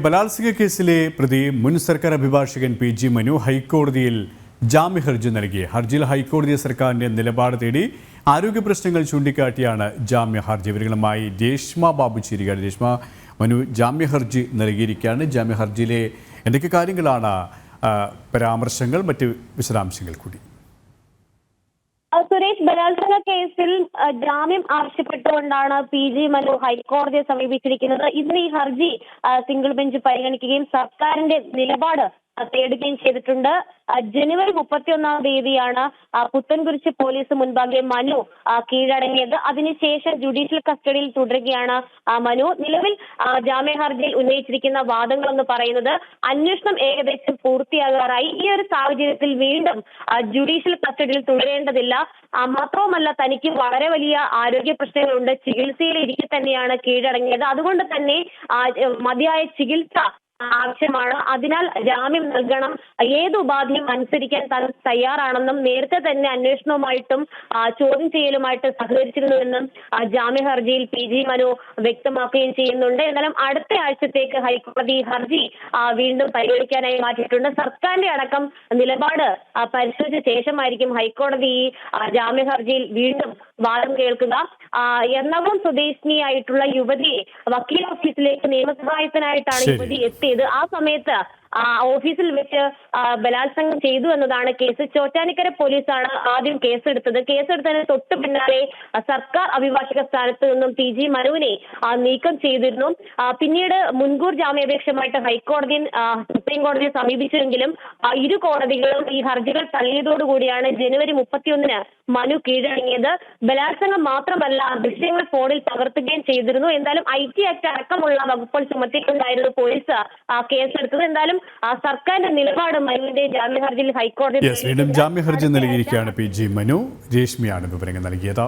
ബലാത്സംഗ കേസിലെ പ്രതി മുൻ സർക്കാർ അഭിഭാഷകൻ പി.ജി. മനു ഹൈക്കോടതിയിൽ ജാമ്യ ഹർജി നൽകി. ഹർജിയിൽ ഹൈക്കോടതി സർക്കാരിന്റെ നിലപാട് തേടി ആരോഗ്യ പ്രശ്നങ്ങൾ ചൂണ്ടിക്കാട്ടിയാണ് ജാമ്യ ഹർജി. വിവരങ്ങളുമായി രേഷ്മ ബാബു ചേരുകയാണ്. രേഷ്മ, മനു ജാമ്യ ഹർജി നൽകിയിരിക്കുകയാണ്. ജാമ്യ ഹർജിയിലെ എന്തൊക്കെ കാര്യങ്ങളാണ് പരാമർശങ്ങൾ, മറ്റ് വിശദാംശങ്ങൾ കൂടി? സുരേഷ്, ബലാത്സംഗ കേസിൽ ജാമ്യം ആവശ്യപ്പെട്ടുകൊണ്ടാണ് പി.ജി. മനു ഹൈക്കോടതിയെ സമീപിച്ചിരിക്കുന്നത്. ഇന്ന് ഈ ഹർജി സിംഗിൾ ബെഞ്ച് പരിഗണിക്കുകയും സർക്കാരിന്റെ നിലപാട് തേടുകയും ചെയ്തിട്ടുണ്ട്. ജനുവരി 31-ാം തീയതിയാണ് പുത്തൻകുരിശ് പോലീസ് മുൻപാകെ മനു കീഴടങ്ങിയത്. അതിനുശേഷം ജുഡീഷ്യൽ കസ്റ്റഡിയിൽ തുടരുകയാണ് മനു. നിലവിൽ ജാമ്യ ഹർജിയിൽ ഉന്നയിച്ചിരിക്കുന്ന വാദങ്ങളെന്ന് പറയുന്നത് അന്വേഷണം ഏകദേശം പൂർത്തിയാകാറായി. ഈ ഒരു സാഹചര്യത്തിൽ വീണ്ടും ജുഡീഷ്യൽ കസ്റ്റഡിയിൽ തുടരേണ്ടതില്ല. മാത്രവുമല്ല, തനിക്ക് വളരെ വലിയ ആരോഗ്യ പ്രശ്നങ്ങളുണ്ട്. ചികിത്സയിൽ ഇരിക്കെ തന്നെയാണ് കീഴടങ്ങിയത്. അതുകൊണ്ട് തന്നെ മതിയായ ചികിത്സ ആവശ്യമാണ്. അതിനാൽ ജാമ്യം നൽകണം, ഏത് ഉപാധിയും അനുസരിക്കാൻ താൻ തയ്യാറാണെന്നും നേരത്തെ തന്നെ അന്വേഷണവുമായിട്ടും ചോദ്യം ചെയ്യലുമായിട്ട് സഹകരിച്ചിരുന്നുവെന്നും ജാമ്യ ഹർജിയിൽ പി.ജി. മനു വ്യക്തമാക്കുകയും ചെയ്യുന്നുണ്ട്. എന്നാലും അടുത്ത ആഴ്ചത്തേക്ക് ഹൈക്കോടതി ഹർജി വീണ്ടും പരിഗണിക്കാനായി മാറ്റിയിട്ടുണ്ട്. സർക്കാരിന്റെ അടക്കം നിലപാട് പരിശോധിച്ച ശേഷമായിരിക്കും ഹൈക്കോടതി ഈ ജാമ്യ ഹർജിയിൽ വീണ്ടും വാദം കേൾക്കുക. എറണാകുളം സ്വദേശിനിയായിട്ടുള്ള യുവതിയെ വക്കീൽ ഓഫീസിലേക്ക് നിയമസഹായത്തിനായിട്ടാണ് യുവതി എത്തിയത്. ആ സമയത്ത് ഓഫീസിൽ വെച്ച് ബലാത്സംഗം ചെയ്തു എന്നതാണ് കേസ്. ചോറ്റാനിക്കര പോലീസാണ് ആദ്യം കേസെടുത്തത്. കേസെടുത്തതിന് തൊട്ടു പിന്നാലെ സർക്കാർ അഭിഭാഷക സ്ഥാനത്ത് നിന്നും പി.ജി. മനുവിനെ നീക്കം ചെയ്തിരുന്നു. പിന്നീട് മുൻകൂർ ജാമ്യാപേക്ഷയുമായിട്ട് സുപ്രീം കോടതിയെ സമീപിച്ചെങ്കിലും ഇരു കോടതികളും ഈ ഹർജികൾ തള്ളിയതോടുകൂടിയാണ് ജനുവരി 31-ന് മനു കീഴടങ്ങിയത്. ബലാത്സംഗം മാത്രമല്ല, ദൃശ്യങ്ങൾ ഫോണിൽ പകർത്തുകയും ചെയ്തിരുന്നു. എന്തായാലും IT ആക്ട് അടക്കമുള്ള വകുപ്പുകൾ ചുമത്തിക്കൊണ്ടായിരുന്നു പോലീസ് കേസെടുത്തത്. എന്തായാലും സർക്കാരിന്റെ നിലപാട് മനുവിന്റെ ജാമ്യ ഹർജിയിൽ ഹൈക്കോടതി വീണ്ടും ജാമ്യ ഹർജി നൽകിയിരിക്കുകയാണ് പി.ജി. മനു. രേഷ്മയാണ് വിവരങ്ങൾ നൽകിയത്.